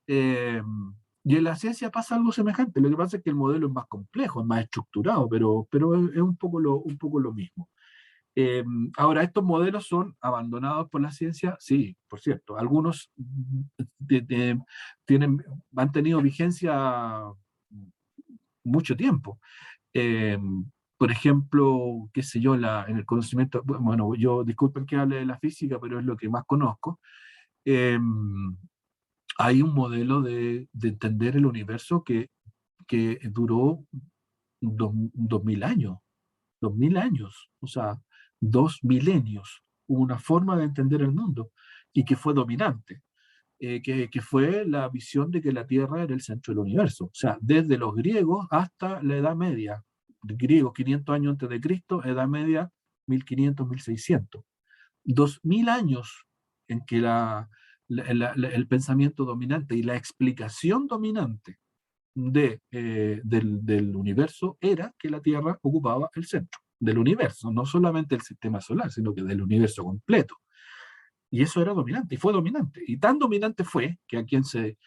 Y en la ciencia pasa algo semejante. Lo que pasa es que el modelo es más complejo, es más estructurado, pero es un poco lo mismo. Ahora, ¿estos modelos son abandonados por la ciencia? Sí, por cierto. Algunos han tenido vigencia mucho tiempo. Por ejemplo, qué sé yo, en el conocimiento, bueno, yo disculpen que hable de la física, pero es lo que más conozco. Hay un modelo de entender el universo que duró 2000 años, 2000 años, o sea, 2 milenios, una forma de entender el mundo, y que fue dominante, que fue la visión de que la Tierra era el centro del universo, o sea, desde los griegos hasta la Edad Media, griegos 500 años antes de Cristo, Edad Media 1500, 1600, 2000 años en que el pensamiento dominante y la explicación dominante del universo era que la Tierra ocupaba el centro del universo, no solamente el sistema solar, sino que del universo completo. Y eso era dominante, y fue dominante. Y tan dominante fue que a quien se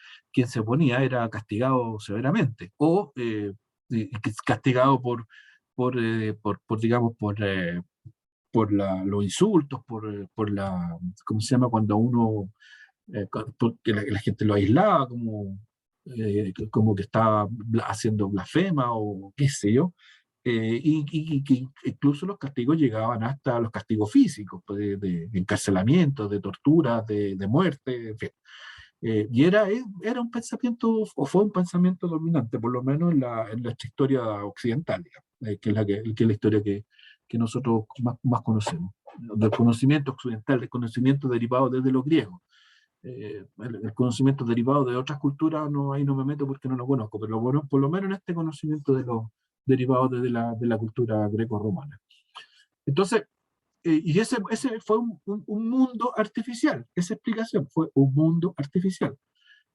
oponía era castigado severamente, o castigado digamos, los insultos, ¿cómo se llama? Cuando uno, porque la gente lo aislaba, como que estaba haciendo blasfema o qué sé yo, y que incluso los castigos llegaban hasta los castigos físicos, pues, de encarcelamiento, de tortura, de muerte, en fin. Y era un pensamiento, o fue un pensamiento dominante, por lo menos en nuestra historia occidental, digamos, que es la historia que nosotros más conocemos, del conocimiento occidental, del conocimiento derivado desde los griegos. El conocimiento derivado de otras culturas, ahí no me meto porque no lo conozco, pero bueno, por lo menos en este conocimiento de los derivados de la cultura greco-romana. Entonces, y ese fue un mundo artificial, esa explicación fue un mundo artificial,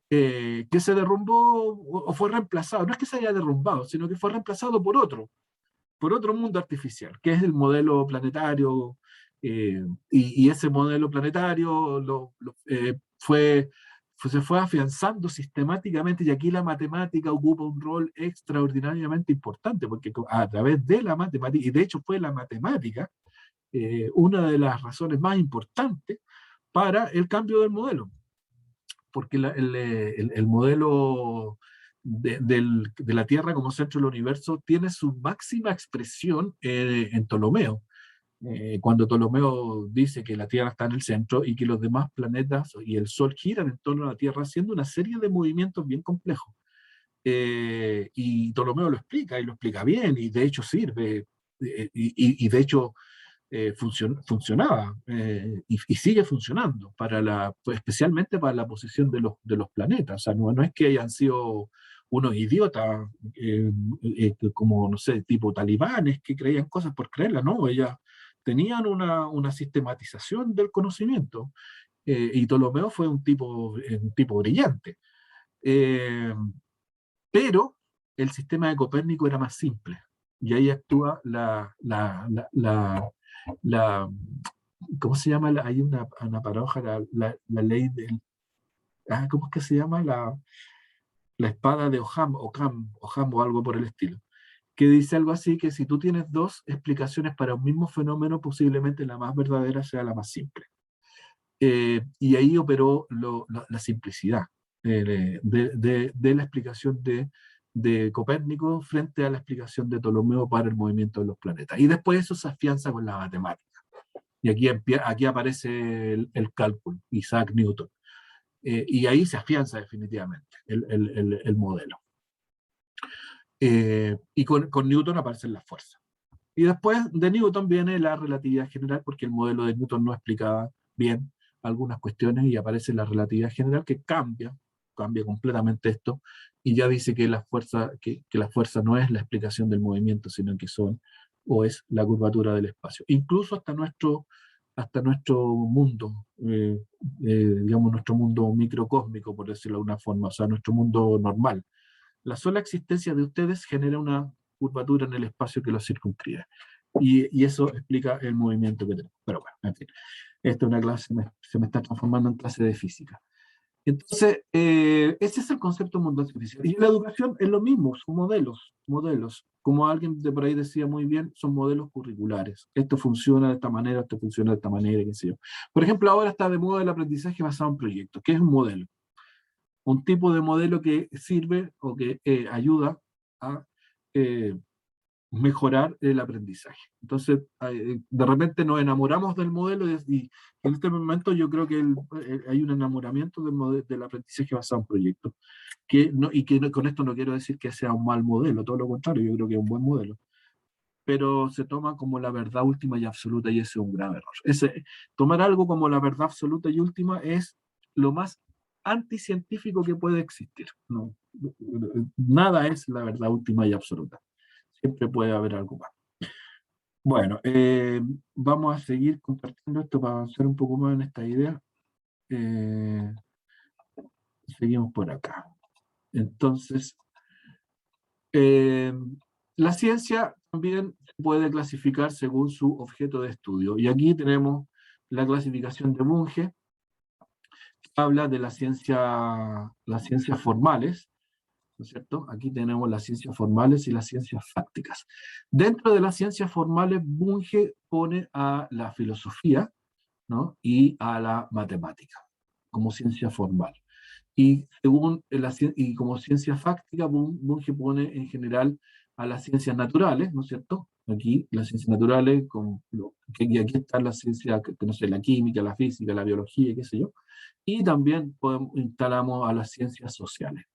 que se derrumbó o fue reemplazado, no es que se haya derrumbado, sino que fue reemplazado por otro mundo artificial, que es el modelo planetario, y ese modelo planetario se fue afianzando sistemáticamente, y aquí la matemática ocupa un rol extraordinariamente importante, porque a través de la matemática, y de hecho fue la matemática una de las razones más importantes para el cambio del modelo, porque el modelo de la Tierra como centro del universo tiene su máxima expresión en Ptolomeo. Cuando Ptolomeo dice que la Tierra está en el centro y que los demás planetas y el Sol giran en torno a la Tierra haciendo una serie de movimientos bien complejos. Y Ptolomeo lo explica, y lo explica bien, y de hecho sirve, y de hecho funcionaba, y sigue funcionando, pues, especialmente para la posición de los planetas. O sea, no es que hayan sido unos idiotas, como, no sé, tipo talibanes, que creían cosas por creerlas, no, ellas tenían una sistematización del conocimiento, y Ptolomeo fue un tipo brillante. Pero el sistema de Copérnico era más simple, y ahí actúa ¿cómo se llama? Hay una paradoja, la ley del... ¿cómo es que se llama? La espada de Oham o algo por el estilo, que dice algo así, que si tú tienes dos explicaciones para un mismo fenómeno, posiblemente la más verdadera sea la más simple. Y ahí operó la simplicidad de la explicación de Copérnico frente a la explicación de Ptolomeo para el movimiento de los planetas. Y después eso se afianza con la matemática. Y aquí aparece el cálculo, Isaac Newton. Y ahí se afianza definitivamente el modelo. Y con Newton aparecen las fuerzas. Y después de Newton viene la relatividad general, porque el modelo de Newton no explicaba bien algunas cuestiones, y aparece la relatividad general que cambia completamente esto, y ya dice que la fuerza no es la explicación del movimiento, sino que es la curvatura del espacio. Incluso hasta nuestro mundo, digamos nuestro mundo microcósmico, por decirlo de alguna forma, o sea, nuestro mundo normal. La sola existencia de ustedes genera una curvatura en el espacio que los circunscribe. Y eso explica el movimiento que tenemos. Pero bueno, en fin. Esta es una clase, se me está transformando en clase de física. Entonces, ese es el concepto de mundo artificial. Y la educación es lo mismo, son modelos. Como alguien de por ahí decía muy bien, son modelos curriculares. Esto funciona de esta manera, esto funciona de esta manera, qué sé yo. Por ejemplo, ahora está de moda el aprendizaje basado en proyectos. ¿Qué es un modelo? Un tipo de modelo que sirve o que ayuda a mejorar el aprendizaje. Entonces, de repente nos enamoramos del modelo, y en este momento yo creo que hay un enamoramiento del aprendizaje basado en proyectos, con esto no quiero decir que sea un mal modelo, todo lo contrario, yo creo que es un buen modelo, pero se toma como la verdad última y absoluta, y ese es un grave error. Tomar algo como la verdad absoluta y última es lo más anticientífico que puede existir. No, nada es la verdad última y absoluta. Siempre puede haber algo más. Bueno, vamos a seguir compartiendo esto para avanzar un poco más en esta idea. Seguimos por acá. Entonces, la ciencia también se puede clasificar según su objeto de estudio. Y aquí tenemos la clasificación de Bunge, que habla de las ciencias formales, ¿no es cierto? Aquí tenemos las ciencias formales y las ciencias fácticas. Dentro de las ciencias formales, Bunge pone a la filosofía, ¿no? Y a la matemática como ciencia formal. Y como ciencia fáctica, Bunge pone en general a las ciencias naturales, ¿no es cierto? Aquí las ciencias naturales, y aquí están las ciencias, no sé, la química, la física, la biología, qué sé yo. Y también instalamos a las ciencias sociales.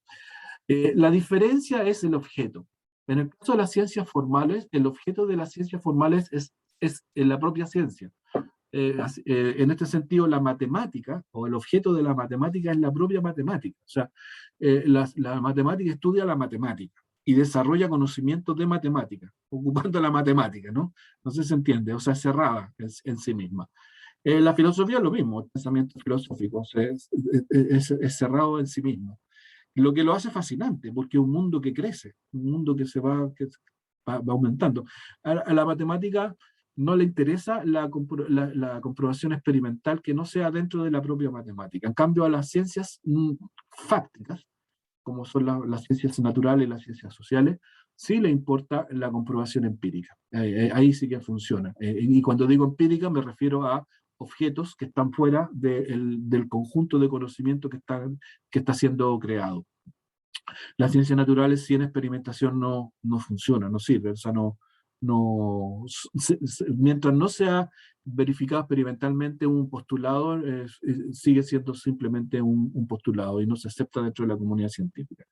La diferencia es el objeto. En el caso de las ciencias formales, el objeto de las ciencias formales es la propia ciencia. En este sentido, la matemática, o el objeto de la matemática, es la propia matemática. O sea, la matemática estudia la matemática y desarrolla conocimientos de matemática, ocupando la matemática, ¿no? No sé si se entiende, o sea, es cerrada en sí misma. La filosofía es lo mismo, el pensamiento filosófico, o sea, es cerrado en sí mismo. Lo que lo hace fascinante, porque es un mundo que crece, un mundo que va aumentando. A la matemática no le interesa la comprobación experimental que no sea dentro de la propia matemática. En cambio, a las ciencias fácticas, como son las ciencias naturales y las ciencias sociales, sí le importa la comprobación empírica. Ahí sí que funciona. Y cuando digo empírica me refiero a objetos que están fuera del conjunto de conocimiento que está siendo creado. Las ciencias naturales sin experimentación no funcionan, no sirve, o sea, mientras no sea verificado experimentalmente un postulado, sigue siendo simplemente un postulado y no se acepta dentro de la comunidad científica.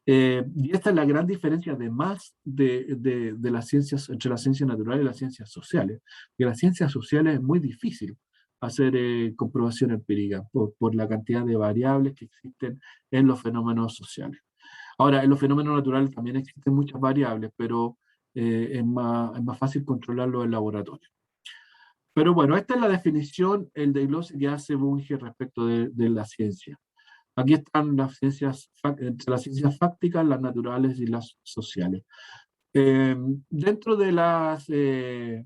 Y esta es la gran diferencia, además de las ciencias, entre las ciencias naturales y las ciencias sociales. Que las ciencias sociales es muy difícil hacer comprobación empírica por la cantidad de variables que existen en los fenómenos sociales. Ahora, en los fenómenos naturales también existen muchas variables, pero es más fácil controlarlo en laboratorio. Pero bueno, esta es la definición, el desglose que hace Bunge respecto de la ciencia. Aquí están las ciencias, entre las ciencias fácticas, las naturales y las sociales. Dentro de las... y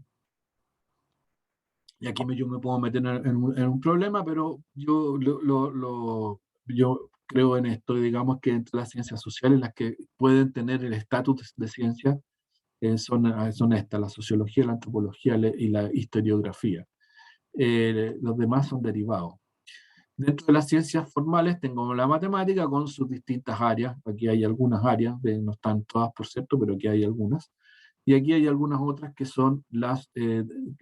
aquí yo me puedo meter en un problema, pero yo creo en esto, digamos que entre las ciencias sociales, las que pueden tener el estatus de ciencia, son estas, la sociología, la antropología y la historiografía. Los demás son derivados. Dentro de las ciencias formales tengo la matemática con sus distintas áreas. Aquí hay algunas áreas, no están todas por cierto, pero aquí hay algunas. Y aquí hay algunas otras que son las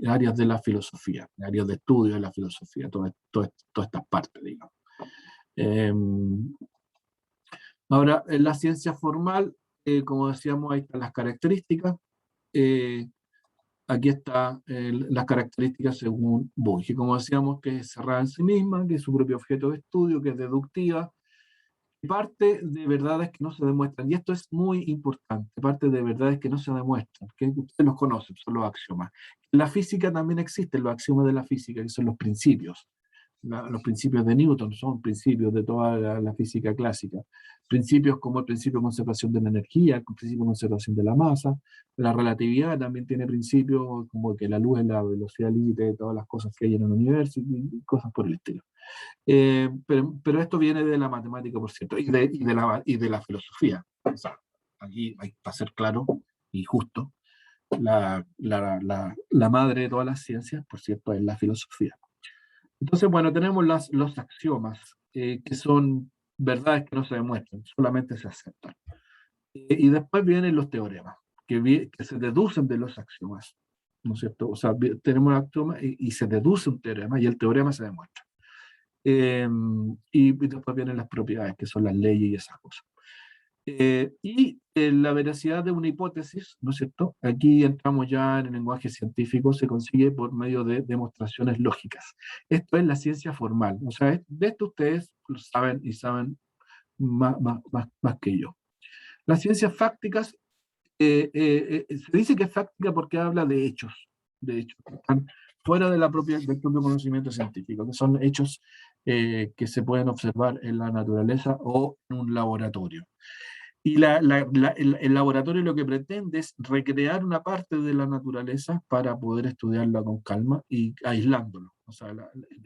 áreas de la filosofía, áreas de estudio de la filosofía, todas estas partes, digamos. Ahora, en la ciencia formal, como decíamos, ahí están las características. Aquí están las características según Bunge. Como decíamos, que es cerrada en sí misma, que es su propio objeto de estudio, que es deductiva, parte de verdades que no se demuestran, y esto es muy importante, parte de verdades que no se demuestran, que ustedes los conocen, son los axiomas. En la física también existen los axiomas de la física, que son los principios. Los principios de Newton son principios de toda la física clásica. Principios como el principio de conservación de la energía, el principio de conservación de la masa. La relatividad también tiene principios como que la luz es la velocidad límite de todas las cosas que hay en el universo y cosas por el estilo. Pero esto viene de la matemática, por cierto, y de la filosofía. O sea, aquí hay para ser claro y justo, la madre de todas las ciencias, por cierto, es la filosofía. Entonces, bueno, tenemos los axiomas, que son verdades que no se demuestran, solamente se aceptan. Y después vienen los teoremas, que se deducen de los axiomas, ¿no es cierto? O sea, tenemos un axioma y se deduce un teorema, y el teorema se demuestra. Y después vienen las propiedades, que son las leyes y esas cosas. La veracidad de una hipótesis, ¿no es cierto? Aquí entramos ya en el lenguaje científico, se consigue por medio de demostraciones lógicas. Esto es la ciencia formal, o sea, de esto ustedes lo saben y saben más que yo. Las ciencias fácticas, se dice que es fáctica porque habla de hechos, que están fuera del propio conocimiento científico, que son hechos que se pueden observar en la naturaleza o en un laboratorio. Y el laboratorio lo que pretende es recrear una parte de la naturaleza para poder estudiarla con calma y aislándolo. O sea,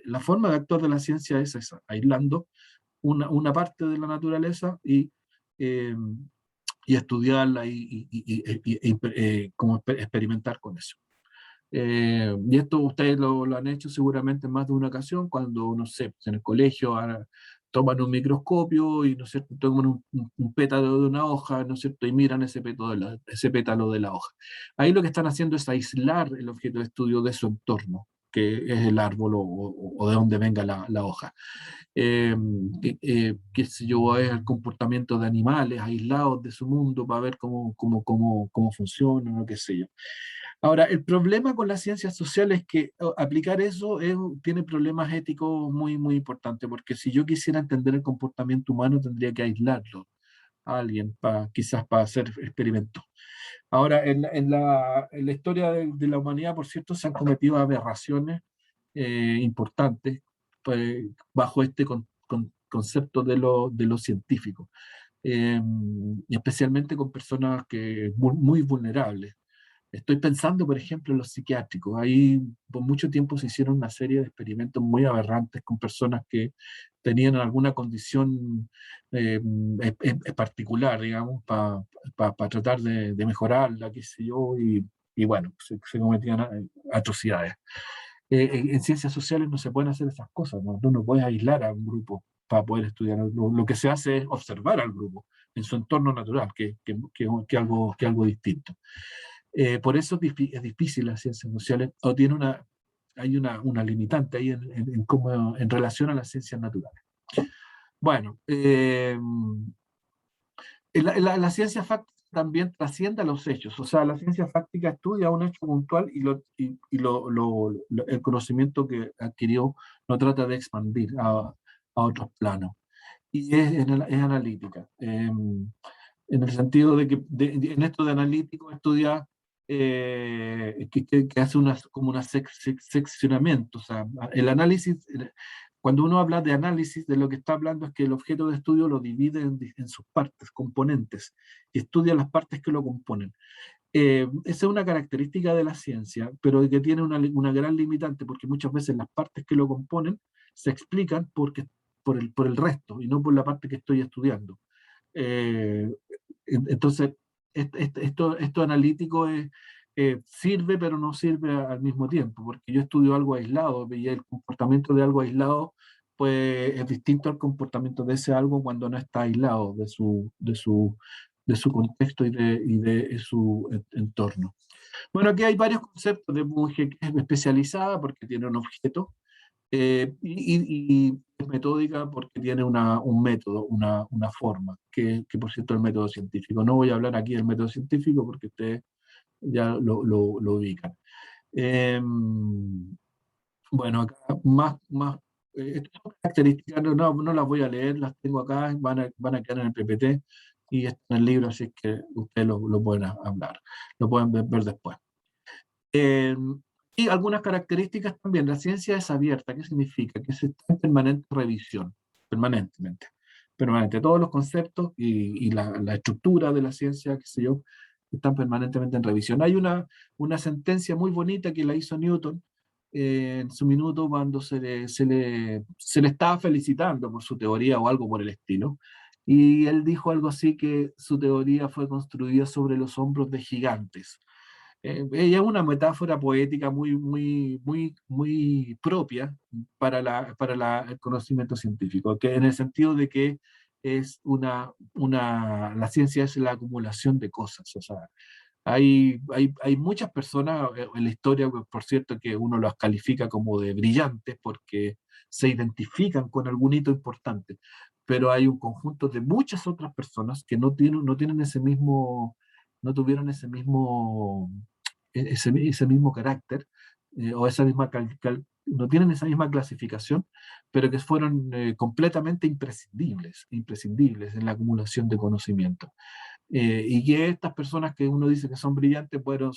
la forma de actuar de la ciencia es esa, aislando una parte de la naturaleza y estudiarla como experimentar con eso. Y esto ustedes lo han hecho seguramente en más de una ocasión, cuando, no sé, en el colegio toman un microscopio y, ¿no es cierto?, toman un pétalo de una hoja, ¿no es cierto?, y miran ese pétalo de la hoja. Ahí lo que están haciendo es aislar el objeto de estudio de su entorno, que es el árbol o de donde venga la hoja. Qué sé yo, es el comportamiento de animales aislados de su mundo para ver cómo funcionan o qué sé yo. Ahora, el problema con las ciencias sociales es que aplicar eso tiene problemas éticos muy, muy importantes, porque si yo quisiera entender el comportamiento humano, tendría que aislarlo a alguien, quizás para hacer experimentos. Ahora, en la historia de la humanidad, por cierto, se han cometido aberraciones importantes bajo este concepto de lo científico, y especialmente con personas muy vulnerables. Estoy pensando, por ejemplo, en los psiquiátricos. Ahí por mucho tiempo se hicieron una serie de experimentos muy aberrantes con personas que tenían alguna condición particular, digamos, para tratar de mejorarla, qué sé yo, y bueno, se cometían atrocidades. En ciencias sociales no se pueden hacer esas cosas, ¿no? Tú no puedes aislar a un grupo para poder estudiar al grupo. Lo que se hace es observar al grupo en su entorno natural, que algo distinto. Por eso es difícil las ciencias sociales, o hay una limitante ahí en relación a las ciencias naturales. Bueno, la ciencia fáctica también trasciende a los hechos, o sea, la ciencia fáctica estudia un hecho puntual y el conocimiento que adquirió lo trata de expandir a otros planos. Y es analítica, en el sentido de que en esto de analítico estudia que hace como un seccionamiento, o sea, el análisis, cuando uno habla de análisis, de lo que está hablando es que el objeto de estudio lo divide en sus partes, componentes, y estudia las partes que lo componen. Esa es una característica de la ciencia, pero que tiene una gran limitante, porque muchas veces las partes que lo componen se explican por el resto, y no por la parte que estoy estudiando. Entonces, esto analítico sirve, pero no sirve al mismo tiempo, porque yo estudio algo aislado, y el comportamiento de algo aislado pues, es distinto al comportamiento de ese algo cuando no está aislado de su contexto y de su entorno. Bueno, aquí hay varios conceptos de Bunge, que es especializada porque tiene un objeto, y es metódica porque tiene un método, una forma, que por cierto es el método científico. No voy a hablar aquí del método científico porque ustedes ya lo ubican. Bueno, acá más estas características no las voy a leer, las tengo acá, van a quedar en el PPT y está en el libro, así que ustedes lo pueden hablar, lo pueden ver después. Y algunas características también. La ciencia es abierta. ¿Qué significa? Que se está en permanente revisión, permanentemente. Todos los conceptos y la estructura de la ciencia, qué sé yo, están permanentemente en revisión. Hay una sentencia muy bonita que la hizo Newton en su minuto cuando se le estaba felicitando por su teoría o algo por el estilo. Y él dijo algo así, que su teoría fue construida sobre los hombros de gigantes. Ella es una metáfora poética muy propia para el conocimiento científico, que en el sentido de que es la ciencia es la acumulación de cosas. O sea, hay muchas personas en la historia, por cierto, que uno las califica como de brillantes porque se identifican con algún hito importante, pero hay un conjunto de muchas otras personas que no tuvieron ese mismo ese mismo carácter, o esa misma no tienen esa misma clasificación, pero que fueron completamente imprescindibles en la acumulación de conocimiento. Y que estas personas que uno dice que son brillantes, bueno,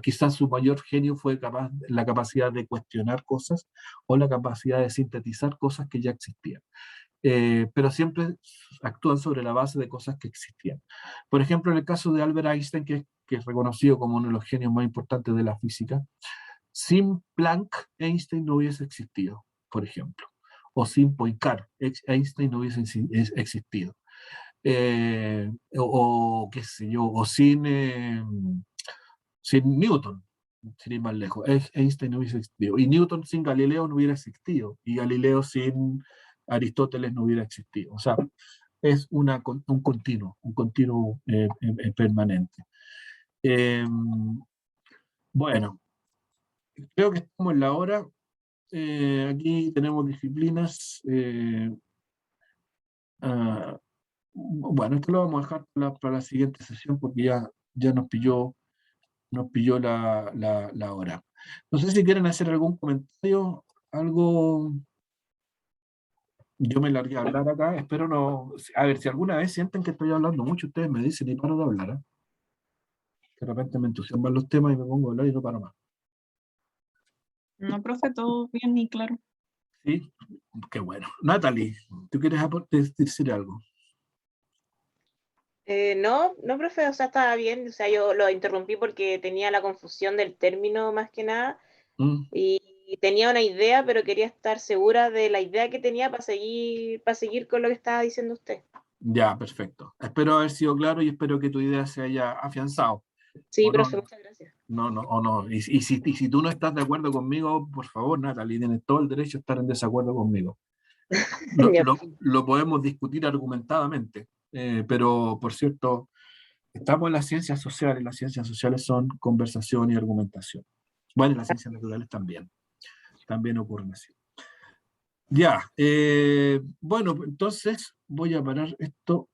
quizás su mayor genio fue la capacidad de cuestionar cosas o la capacidad de sintetizar cosas que ya existían. Pero siempre actúan sobre la base de cosas que existían. Por ejemplo, en el caso de Albert Einstein, que es reconocido como uno de los genios más importantes de la física, sin Planck, Einstein no hubiese existido, por ejemplo. O sin Poincaré, Einstein no hubiese existido. Qué sé yo, o sin Newton, sin ir más lejos, Einstein no hubiese existido. Y Newton sin Galileo no hubiera existido. Y Galileo sin Aristóteles no hubiera existido. O sea, es un continuo permanente. Bueno, creo que estamos en la hora. Aquí tenemos disciplinas. Bueno, esto lo vamos a dejar para la siguiente sesión porque ya nos pilló la hora. No sé si quieren hacer algún comentario, algo. Yo me largué a hablar acá, espero no. A ver, si alguna vez sienten que estoy hablando mucho, ustedes me dicen y paro de hablar. De repente me entusiasman los temas y me pongo a hablar y no paro más. No, profe, todo bien y claro. Sí, qué bueno. Natalie, ¿tú quieres decir algo? No, profe, o sea, estaba bien, o sea, yo lo interrumpí porque tenía la confusión del término más que nada, y tenía una idea, pero quería estar segura de la idea que tenía para seguir con lo que estaba diciendo usted. Ya, perfecto. Espero haber sido claro y espero que tu idea se haya afianzado. Sí, profe, muchas gracias. No. Y si tú no estás de acuerdo conmigo, por favor, Natalie, tienes todo el derecho a estar en desacuerdo conmigo. lo podemos discutir argumentadamente, pero por cierto, estamos en las ciencias sociales son conversación y argumentación. Bueno, en las ciencias naturales también ocurren así. Ya, bueno, entonces voy a parar esto